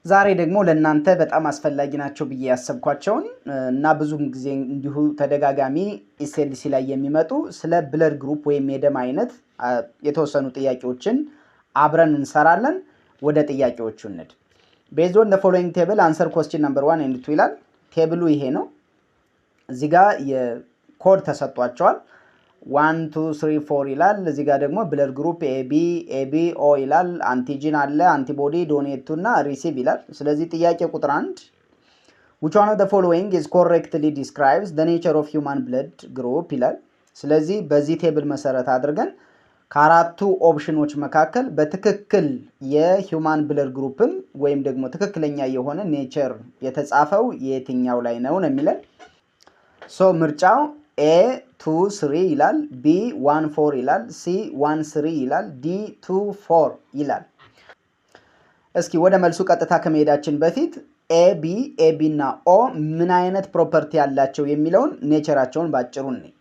ዛሬ ደግሞ ለእናንተ በጣም አስፈላጊ ናቸው ብዬ ያሰብኳቸውን እና ብዙም ጊዜ እንዲሁ ተደጋጋሚ ኤስኤልሲ ላይ የሚመጡ ስለ ብለድ ግሩፕ ወይም የደም አይነት የተወሰኑ ጥያቄዎችን አብረን እንሰራለን። ወደ ጥያቄዎቹ እንሂድ። ቤዝድ ኦን ዘ ፎሎዊንግ ቴብል አንሰር ኮስችን ነምበር 1 ኤንድ 2 ይላል። ቴብሉ ይሄ ነው። እዚህ ጋር የኮድ ተሰጥቷቸዋል። 1 2 3 4 ይላል። እዚህ ጋር ደግሞ ብለድ ግሩፕ ኤቢ ኦ ይላል። አንቲጂን አለ፣ አንቲቦዲ፣ ዶኔቱ እና ሪሲቭ ይላል። ስለዚህ ጥያቄ ቁጥር 1 which one of the following is correctly describes the nature of human blood group ይላል። ስለዚህ በዚህ ቴብል መሰረት አድርገን ከአራቱ ኦፕሽኖች መካከል በትክክል የሂውማን ብለድ ግሩፕን ወይም ደግሞ ትክክለኛ የሆነ ኔቸር የተጻፈው የትኛው ላይ ነው የሚለን። ሶ ምርጫው ኤ 2 3 ይላል፣ ቢ 1 4 ይላል፣ ሲ 1 3 ይላል፣ ዲ 2 4 ይላል። እስኪ ወደ መልሱ ቀጥታ ከመሄዳችን በፊት ኤቢ እና ኦ ምን አይነት ፕሮፐርቲ ያላቸው የሚለውን ኔቸራቸውን ባጭሩ እንይ።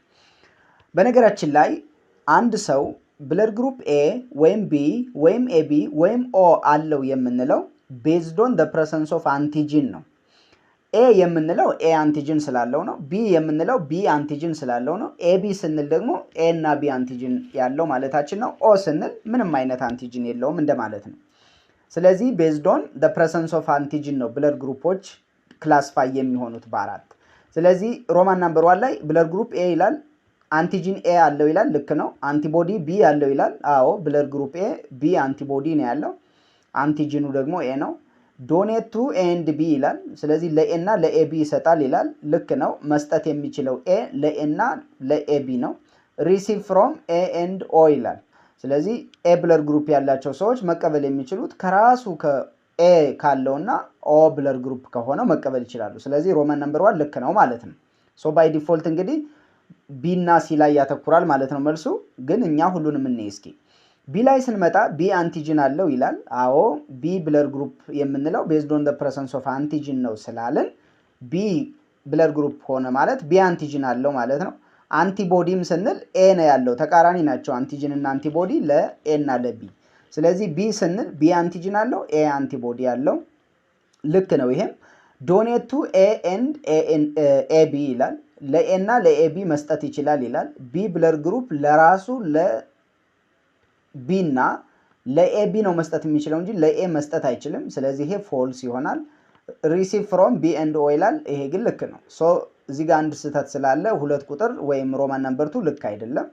በነገራችን ላይ አንድ ሰው ብለድ ግሩፕ ኤ ወይም ቢ ወይም ኤቢ ወይም ኦ አለው የምንለው ቤዝድ ኦን ዘ ፕሬዘንስ ኦፍ አንቲጂን ነው። ኤ የምንለው ኤ አንቲጂን ስላለው ነው። ቢ የምንለው ቢ አንቲጂን ስላለው ነው። ኤቢ ስንል ደግሞ ኤ እና ቢ አንቲጂን ያለው ማለታችን ነው። ኦ ስንል ምንም አይነት አንቲጂን የለውም እንደማለት ነው። ስለዚህ ቤዝድ ኦን ዘ ፕሬዘንስ ኦፍ አንቲጂን ነው ብለድ ግሩፖች ክላሲፋይ የሚሆኑት በአራት። ስለዚህ ሮማን ናምበር 1 ላይ ብለድ ግሩፕ ኤ ይላል፣ አንቲጂን ኤ አለው ይላል። ልክ ነው። አንቲቦዲ ቢ አለው ይላል። አዎ ብለድ ግሩፕ ኤ ቢ አንቲቦዲ ነው ያለው፣ አንቲጂኑ ደግሞ ኤ ነው። ዶኔቱ ኤ ኤንድ ቢ ይላል። ስለዚህ ለኤ እና ለኤቢ ይሰጣል ይላል። ልክ ነው። መስጠት የሚችለው ኤ ለኤ እና ለኤቢ ነው። ሪሲቭ ፍሮም ኤ ኤንድ ኦ ይላል። ስለዚህ ኤ ብለድ ግሩፕ ያላቸው ሰዎች መቀበል የሚችሉት ከራሱ ከኤ ካለውና ኦ ብለድ ግሩፕ ከሆነው መቀበል ይችላሉ። ስለዚህ ሮማን ነምበር 1 ልክ ነው ማለት ነው። ሶ ባይ ዲፎልት እንግዲህ ቢ እና ሲ ላይ ያተኩራል ማለት ነው መልሱ። ግን እኛ ሁሉንም እንይ እስኪ። ቢ ላይ ስንመጣ ቢ አንቲጂን አለው ይላል። አዎ ቢ ብለድ ግሩፕ የምንለው ቤዝድ ኦን ዘ ፕሬዘንስ ኦፍ አንቲጂን ነው ስላለን ቢ ብለድ ግሩፕ ሆነ ማለት ቢ አንቲጂን አለው ማለት ነው። አንቲቦዲም ስንል ኤ ነው ያለው፣ ተቃራኒ ናቸው አንቲጂን እና አንቲቦዲ ለኤ እና ለቢ። ስለዚህ ቢ ስንል ቢ አንቲጂን አለው፣ ኤ አንቲቦዲ አለው። ልክ ነው ይሄም። ዶኔቱ ኤ ኤንድ ኤቢ ይላል። ለኤ እና ለኤቢ መስጠት ይችላል ይላል። ቢ ብለድ ግሩፕ ለራሱ ለቢ እና ለኤቢ ነው መስጠት የሚችለው እንጂ ለኤ መስጠት አይችልም። ስለዚህ ይሄ ፎልስ ይሆናል። ሪሲቭ ፍሮም ቢ ኤንድ ኦ ይላል። ይሄ ግን ልክ ነው። ሶ እዚህ ጋር አንድ ስህተት ስላለ 2 ቁጥር ወይም ሮማን ነምበር 2 ልክ አይደለም።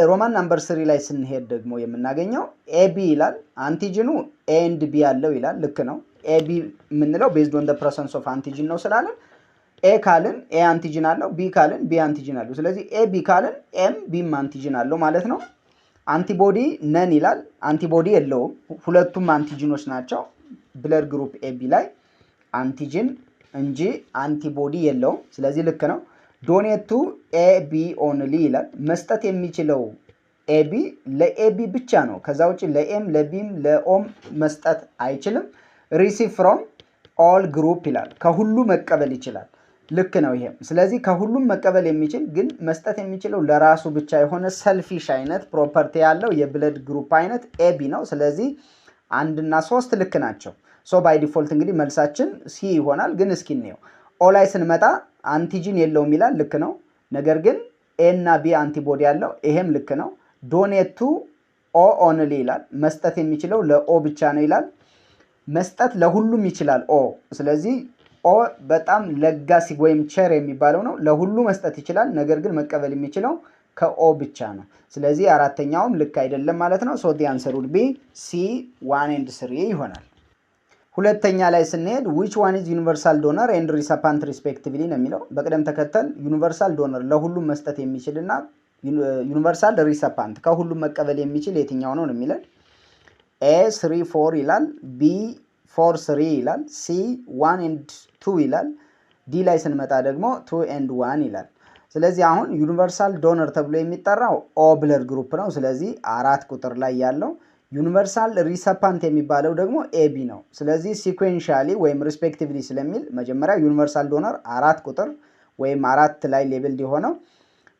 ሮማን ነምበር 3 ላይ ስንሄድ ደግሞ የምናገኘው ኤቢ ይላል። አንቲጂኑ ኤ ኤንድ ቢ ያለው ይላል። ልክ ነው። ኤቢ የምንለው ቤዝድ ኦን ዘ ፕሬዘንስ ኦፍ አንቲጂን ነው ስላለን ኤ ካልን ኤ አንቲጂን አለው፣ ቢ ካልን ቢ አንቲጂን አለው። ስለዚህ ኤ ቢ ካልን ኤም ቢም አንቲጂን አለው ማለት ነው። አንቲቦዲ ነን ይላል። አንቲቦዲ የለውም፣ ሁለቱም አንቲጂኖች ናቸው። ብለድ ግሩፕ ኤቢ ላይ አንቲጂን እንጂ አንቲቦዲ የለውም። ስለዚህ ልክ ነው። ዶኔቱ ኤቢ ኦንሊ ይላል። መስጠት የሚችለው ኤቢ ለኤቢ ብቻ ነው። ከዛ ውጭ ለኤም ለቢም ለኦም መስጠት አይችልም። ሪሲቭ ፍሮም ኦል ግሩፕ ይላል። ከሁሉ መቀበል ይችላል። ልክ ነው ይሄም። ስለዚህ ከሁሉም መቀበል የሚችል ግን መስጠት የሚችለው ለራሱ ብቻ የሆነ ሰልፊሽ አይነት ፕሮፐርቲ ያለው የብለድ ግሩፕ አይነት ኤቢ ነው። ስለዚህ 1 እና 3 ልክ ናቸው። ሶ ባይ ዲፎልት እንግዲህ መልሳችን ሲ ይሆናል። ግን እስኪ እንየው። ኦ ላይ ስንመጣ አንቲጂን የለውም ይላል። ልክ ነው። ነገር ግን ኤ እና ቢ አንቲቦዲ ያለው፣ ይሄም ልክ ነው። ዶኔቱ ኦ ኦንሊ ይላል። መስጠት የሚችለው ለኦ ብቻ ነው ይላል። መስጠት ለሁሉም ይችላል ኦ። ስለዚህ ኦ በጣም ለጋሲ ወይም ቸር የሚባለው ነው። ለሁሉ መስጠት ይችላል። ነገር ግን መቀበል የሚችለው ከኦ ብቻ ነው። ስለዚህ አራተኛውም ልክ አይደለም ማለት ነው። ሶ ዲ አንሰር ውድ ቢ ሲ 1 and 3 ይሆናል። ሁለተኛ ላይ ስንሄድ which one is universal donor and recipient respectively ነው የሚለው። በቅደም ተከተል ዩኒቨርሳል ዶነር ለሁሉም መስጠት የሚችልና ዩኒቨርሳል ሪሲፓንት ከሁሉም መቀበል የሚችል የትኛው ነው የሚለን። ኤ 3 4 ይላል፣ ቢ 4 3 ይላል፣ ሲ 1 and 2 ይላል፣ ዲ ላይ ስንመጣ ደግሞ 2 and 1 ይላል። ስለዚህ አሁን ዩኒቨርሳል ዶነር ተብሎ የሚጠራው ኦ ብለድ ግሩፕ ነው። ስለዚህ 4 ቁጥር ላይ ያለው ዩኒቨርሳል ሪሲፓንት የሚባለው ደግሞ ኤቢ ነው። ስለዚህ ሲኩዌንሻሊ ወይም ሪስፔክቲቭሊ ስለሚል መጀመሪያ ዩኒቨርሳል ዶነር 4 ቁጥር ወይም 4 ላይ ሌብል የሆነው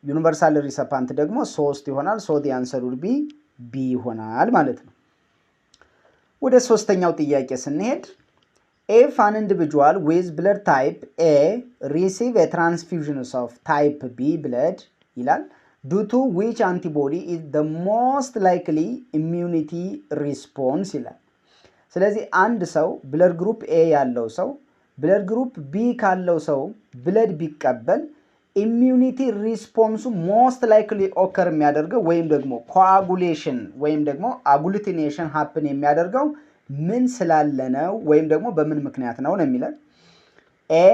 ዩኒቨርሳል ሪሲፓንት ደግሞ 3 ይሆናል። ሶ ዲ አንሰር ውድ ቢ ይሆናል ማለት ነው። ወደ ሶስተኛው ጥያቄ ስንሄድ if an individual with blood type A receive a transfusion of type B blood ይላል due to which antibody is the most likely immunity response ይላል። ስለዚህ አንድ ሰው ብለድ ግሩፕ ኤ ያለው ሰው ብለድ ግሩፕ ቢ ካለው ሰው ብለድ ቢቀበል ኢሚዩኒቲ ሪስፖንሱ ሞስት ላይክሊ ኦከር የሚያደርገው ወይም ደግሞ ኮአጉሌሽን ወይም ደግሞ አጉሉቲኔሽን ሀፕን የሚያደርገው ምን ስላለ ነው ወይም ደግሞ በምን ምክንያት ነው ነው የሚለን ኤ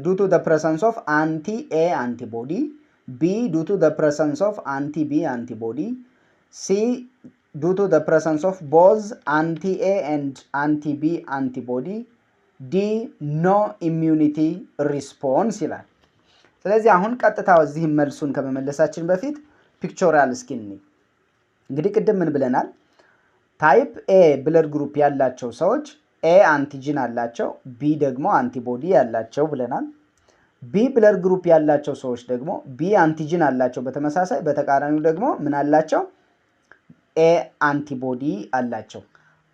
due to the presence of anti-A antibody, B due to the presence of anti-B antibody, C due to the presence of both anti-A and anti-B antibody, D no immunity response ይላል። ስለዚህ አሁን ቀጥታ እዚህ መልሱን ከመመለሳችን በፊት ፒክቸራል ስኪን እንግዲህ ቅድም ምን ብለናል? ታይፕ ኤ ብለድ ግሩፕ ያላቸው ሰዎች ኤ አንቲጂን አላቸው፣ ቢ ደግሞ አንቲቦዲ ያላቸው ብለናል። ቢ ብለድ ግሩፕ ያላቸው ሰዎች ደግሞ ቢ አንቲጂን አላቸው፣ በተመሳሳይ በተቃራኒው ደግሞ ምን አላቸው? ኤ አንቲቦዲ አላቸው።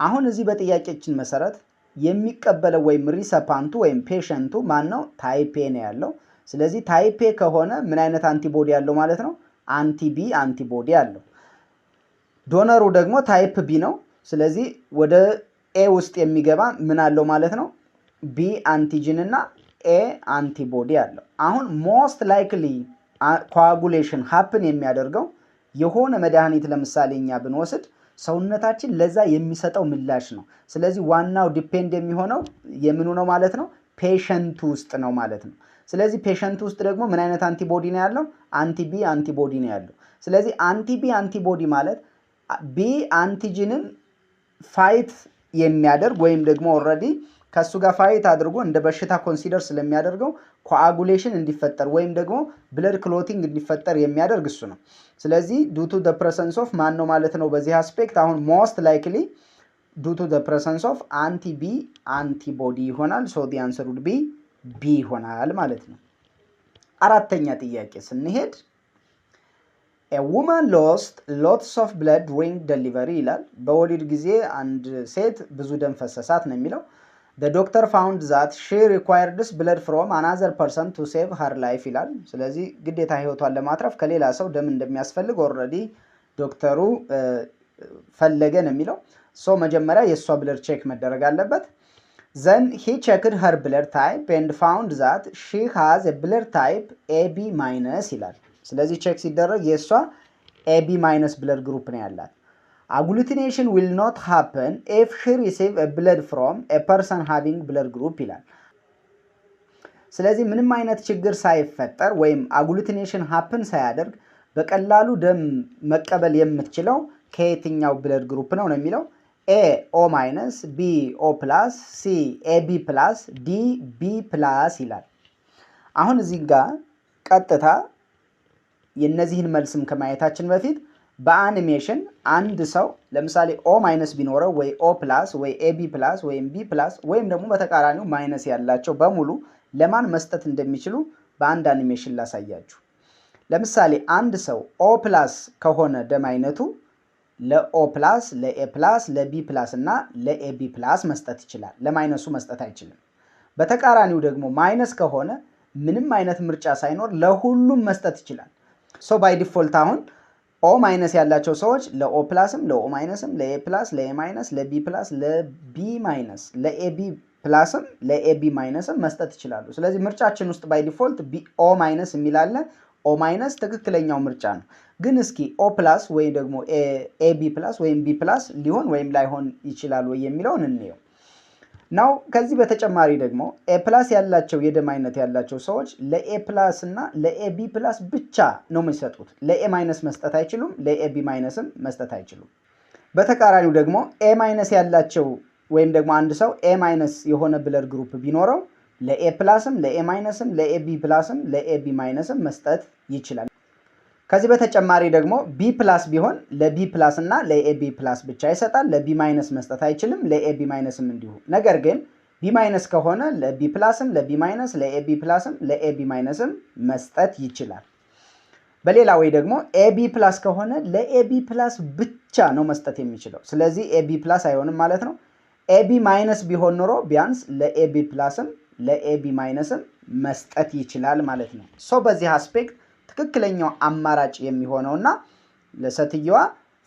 አሁን እዚህ በጥያቄችን መሰረት የሚቀበለው ወይም ሪሰፓንቱ ወይም ፔሸንቱ ማን ነው? ታይፕ ኤ ነው ያለው። ስለዚህ ታይፕ ኤ ከሆነ ምን አይነት አንቲቦዲ ያለው ማለት ነው? አንቲቢ አንቲቦዲ አለው። ዶነሩ ደግሞ ታይፕ ቢ ነው። ስለዚህ ወደ ኤ ውስጥ የሚገባ ምን አለው ማለት ነው? ቢ አንቲጂን እና ኤ አንቲቦዲ አለው። አሁን ሞስት ላይክሊ ኮአጉሌሽን ሀፕን የሚያደርገው የሆነ መድኃኒት ለምሳሌ እኛ ብንወስድ ሰውነታችን ለዛ የሚሰጠው ምላሽ ነው። ስለዚህ ዋናው ዲፔንድ የሚሆነው የምኑ ነው ማለት ነው? ፔሸንቱ ውስጥ ነው ማለት ነው። ስለዚህ ፔሸንቱ ውስጥ ደግሞ ምን አይነት አንቲቦዲ ነው ያለው? አንቲቢ አንቲቦዲ ነው ያለው። ስለዚህ አንቲቢ አንቲቦዲ ማለት ቢ አንቲጂንን ፋይት የሚያደርግ ወይም ደግሞ ኦልሬዲ ከሱ ጋር ፋይት አድርጎ እንደ በሽታ ኮንሲደር ስለሚያደርገው ኮአጉሌሽን እንዲፈጠር ወይም ደግሞ ብለድ ክሎቲንግ እንዲፈጠር የሚያደርግ እሱ ነው። ስለዚህ ዱ ቱ ዘ ፕሬሰንስ ኦፍ ማን ነው ማለት ነው? በዚህ አስፔክት አሁን ሞስት ላይክሊ ዱ ቱ ዘ ፕሬሰንስ ኦፍ አንቲቢ አንቲቦዲ ይሆናል። ሶ ዲ አንሰር ውድ ቢ ቢ ይሆናል ማለት ነው። አራተኛ ጥያቄ ስንሄድ a woman lost lots of blood during delivery ይላል። በወሊድ ጊዜ አንድ ሴት ብዙ ደም ፈሰሳት ነው የሚለው። the doctor found that she required this blood from another person to save her life ይላል። ስለዚህ ግዴታ ህይወቷን ለማትረፍ ከሌላ ሰው ደም እንደሚያስፈልግ ኦልሬዲ ዶክተሩ ፈለገ ነው የሚለው። ሶ መጀመሪያ የሷ ብለድ ቼክ መደረግ አለበት። then he checked her blood type and found that she has a blood type AB minus ይላል። ስለዚህ ቼክ ሲደረግ የሷ AB minus ብለድ ግሩፕ ነው ያላት። አጉሉቲኔሽን will not happen if she receive a blood from a person having blood group ይላል። ስለዚህ ምንም አይነት ችግር ሳይፈጠር ወይም አጉሉቲኔሽን happen ሳያደርግ በቀላሉ ደም መቀበል የምትችለው ከየትኛው ብለድ ግሩፕ ነው የሚለው A O minus, B O plus, C AB plus, D B plus ይላል። አሁን እዚህ ጋር ቀጥታ የነዚህን መልስም ከማየታችን በፊት በአኒሜሽን አንድ ሰው ለምሳሌ ኦ ማይነስ ቢኖረው ወይ ኦ ፕላስ ወይ ኤቢ ፕላስ ወይም ቢ ፕላስ ወይም ደግሞ በተቃራኒው ማይነስ ያላቸው በሙሉ ለማን መስጠት እንደሚችሉ በአንድ አኒሜሽን ላሳያችሁ። ለምሳሌ አንድ ሰው ኦ ፕላስ ከሆነ ደም አይነቱ ለኦ ፕላስ፣ ለኤ ፕላስ፣ ለቢ ፕላስ እና ለኤቢ ፕላስ መስጠት ይችላል። ለማይነሱ መስጠት አይችልም። በተቃራኒው ደግሞ ማይነስ ከሆነ ምንም አይነት ምርጫ ሳይኖር ለሁሉም መስጠት ይችላል። ሶ ባይ ዲፎልት አሁን ኦ ማይነስ ያላቸው ሰዎች ለኦ ፕላስም፣ ለኦ ማይነስም፣ ለኤ ፕላስ፣ ለኤ ማይነስ፣ ለቢ ፕላስ፣ ለቢ ማይነስ፣ ለኤቢ ፕላስም፣ ለኤቢ ማይነስም መስጠት ይችላሉ። ስለዚህ ምርጫችን ውስጥ ባይ ዲፎልት ኦ ማይነስ የሚላለ ኦ ማይነስ ትክክለኛው ምርጫ ነው። ግን እስኪ ኦ ፕላስ ወይም ደግሞ ኤቢ ፕላስ ወይም ቢ ፕላስ ሊሆን ወይም ላይሆን ይችላል ወይ የሚለውን እንየው። ናው ከዚህ በተጨማሪ ደግሞ ኤ ፕላስ ያላቸው የደም አይነት ያላቸው ሰዎች ለኤ ፕላስ እና ለኤቢ ፕላስ ብቻ ነው የሚሰጡት። ለኤ ማይነስ መስጠት አይችሉም፣ ለኤቢ ማይነስም መስጠት አይችሉም። በተቃራኒው ደግሞ ኤ ማይነስ ያላቸው ወይም ደግሞ አንድ ሰው ኤ ማይነስ የሆነ ብለድ ግሩፕ ቢኖረው ለኤ ፕላስም፣ ለኤ ማይነስም፣ ለኤቢ ፕላስም፣ ለኤቢ ማይነስም መስጠት ይችላል። ከዚህ በተጨማሪ ደግሞ ቢ ፕላስ ቢሆን ለቢ ፕላስ እና ለኤቢ ፕላስ ብቻ ይሰጣል። ለቢ ማይነስ መስጠት አይችልም፣ ለኤቢ ማይነስም እንዲሁ። ነገር ግን ቢ ማይነስ ከሆነ ለቢ ፕላስም፣ ለቢ ማይነስ፣ ለኤቢ ፕላስም፣ ለኤቢ ማይነስም መስጠት ይችላል። በሌላ ወይ ደግሞ ኤቢ ፕላስ ከሆነ ለኤቢ ፕላስ ብቻ ነው መስጠት የሚችለው። ስለዚህ ኤቢ ፕላስ አይሆንም ማለት ነው። ኤቢ ማይነስ ቢሆን ኖሮ ቢያንስ ለኤቢ ፕላስም ለኤቢ ማይነስም መስጠት ይችላል ማለት ነው። ሶ በዚህ አስፔክት ትክክለኛው አማራጭ የሚሆነውና ለሴትየዋ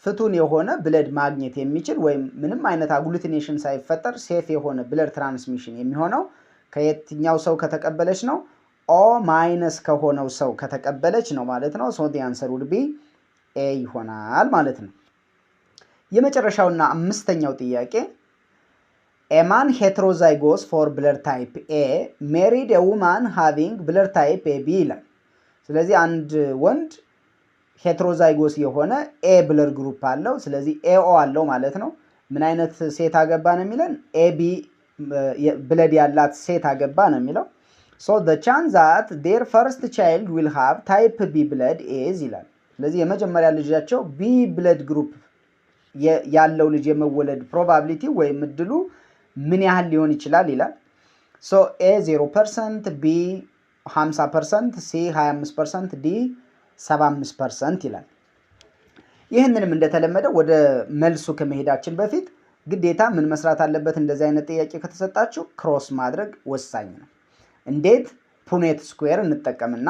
ፍቱን የሆነ ብለድ ማግኘት የሚችል ወይም ምንም አይነት አግሉቲኔሽን ሳይፈጠር ሴፍ የሆነ ብለድ ትራንስሚሽን የሚሆነው ከየትኛው ሰው ከተቀበለች ነው? ኦ ማይነስ ከሆነው ሰው ከተቀበለች ነው ማለት ነው። ሶ ዲ አንሰር ውድ ቢ ኤ ይሆናል ማለት ነው። የመጨረሻውና አምስተኛው ጥያቄ a man heterozygous for blood type A married a woman having blood type AB ይላል። ስለዚህ አንድ ወንድ ሄትሮዛይጎስ የሆነ ኤ ብለድ ግሩፕ አለው። ስለዚህ ኤኦ አለው ማለት ነው። ምን አይነት ሴት አገባ ነው የሚለን? ኤቢ ብለድ ያላት ሴት አገባ ነው የሚለው። so the chance that their first child will have type B blood is ይላል። ስለዚህ የመጀመሪያ ልጃቸው ቢ ብለድ ግሩፕ ያለው ልጅ የመወለድ ፕሮባቢሊቲ ወይም እድሉ ምን ያህል ሊሆን ይችላል ይላል። so A 0%፣ B 50%፣ C 25%፣ D 75% ይላል። ይህንንም እንደተለመደው ወደ መልሱ ከመሄዳችን በፊት ግዴታ ምን መስራት አለበት? እንደዚህ አይነት ጥያቄ ከተሰጣችሁ ክሮስ ማድረግ ወሳኝ ነው። እንዴት? ፑኔት ስኩዌር እንጠቀምና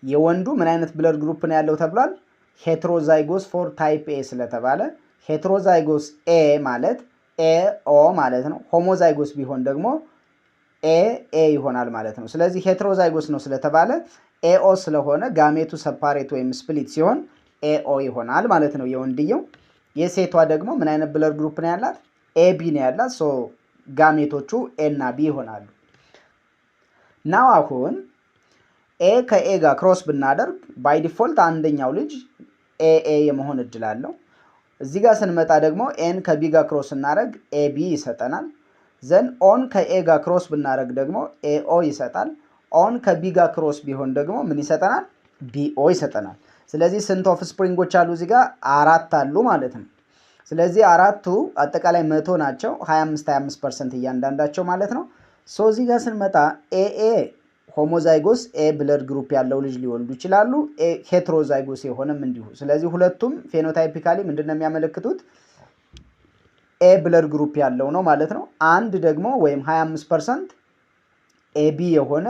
የወንዱ ምን አይነት ብለድ ግሩፕ ነው ያለው ተብሏል? ሄትሮዛይጎስ ፎር ታይፕ ኤ ስለተባለ ሄትሮዛይጎስ ኤ ማለት ኤ ኦ ማለት ነው። ሆሞዛይጎስ ቢሆን ደግሞ ኤ ኤ ይሆናል ማለት ነው። ስለዚህ ሄትሮዛይጎስ ነው ስለተባለ ኤኦ ስለሆነ ጋሜቱ ሰፓሬት ወይም ስፕሊት ሲሆን ኤኦ ይሆናል ማለት ነው የወንድየው። የሴቷ ደግሞ ምን አይነት ብለድ ግሩፕ ነው ያላት? ኤቢ ነው ያላት። ሶ ጋሜቶቹ ኤ እና ቢ ይሆናሉ። ናው አሁን ኤ ከኤ ጋር ክሮስ ብናደርግ ባይ ዲፎልት አንደኛው ልጅ ኤኤ የመሆን እድል አለው። እዚህ ጋር ስንመጣ ደግሞ ኤን ከቢ ጋር ክሮስ እናደርግ ኤቢ ይሰጠናል። ዘን ኦን ከኤ ጋር ክሮስ ብናደርግ ደግሞ ኤኦ ይሰጣል። ኦን ከቢ ጋር ክሮስ ቢሆን ደግሞ ምን ይሰጠናል? ቢኦ ይሰጠናል። ስለዚህ ስንት ኦፍ ስፕሪንጎች አሉ? እዚህ ጋር 4 አሉ ማለት ነው። ስለዚህ አራቱ አጠቃላይ 100 ናቸው። 25% እያንዳንዳቸው ማለት ነው። ሶ እዚህ ጋር ስንመጣ ኤኤ ሆሞዛይጎስ ኤ ብለድ ግሩፕ ያለው ልጅ ሊወልዱ ይችላሉ። ሄትሮዛይጎስ የሆነም እንዲሁ። ስለዚህ ሁለቱም ፌኖታይፒካሊ ምንድነው የሚያመለክቱት? ኤ ብለድ ግሩፕ ያለው ነው ማለት ነው። አንድ ደግሞ ወይም 25% ኤቢ የሆነ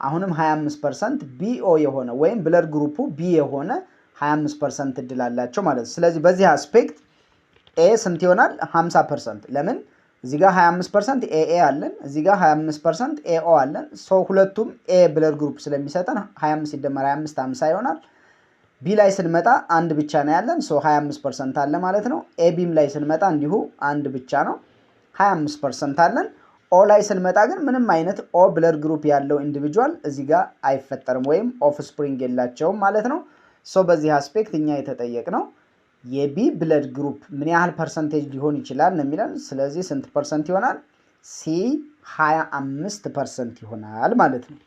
አሁንም 25% ቢኦ የሆነ ወይም ብለድ ግሩፑ ቢ የሆነ 25% እድል አላቸው ማለት ነው። ስለዚህ በዚህ አስፔክት ኤ ስንት ይሆናል? 50%። ለምን? እዚህ ጋር 25% ኤኤ አለን፣ እዚህ ጋር 25% ኤኦ አለን። ሶ ሁለቱም ኤ ብለድ ግሩፕ ስለሚሰጠን 25 ሲደመር 25 50 ይሆናል። ቢ ላይ ስንመጣ አንድ ብቻ ነው ያለን። ሶ 25% አለ ማለት ነው። ኤቢም ላይ ስንመጣ እንዲሁ አንድ ብቻ ነው 25% አለን። ኦ ላይ ስንመጣ ግን ምንም አይነት ኦ ብለድ ግሩፕ ያለው ኢንዲቪጁዋል እዚህ ጋር አይፈጠርም ወይም ኦፍ ስፕሪንግ የላቸውም ማለት ነው። ሶ በዚህ አስፔክት እኛ የተጠየቅነው የቢ ብለድ ግሩፕ ምን ያህል ፐርሰንቴጅ ሊሆን ይችላል ነው የሚለን። ስለዚህ ስንት ፐርሰንት ይሆናል? ሲ 25% ይሆናል ማለት ነው።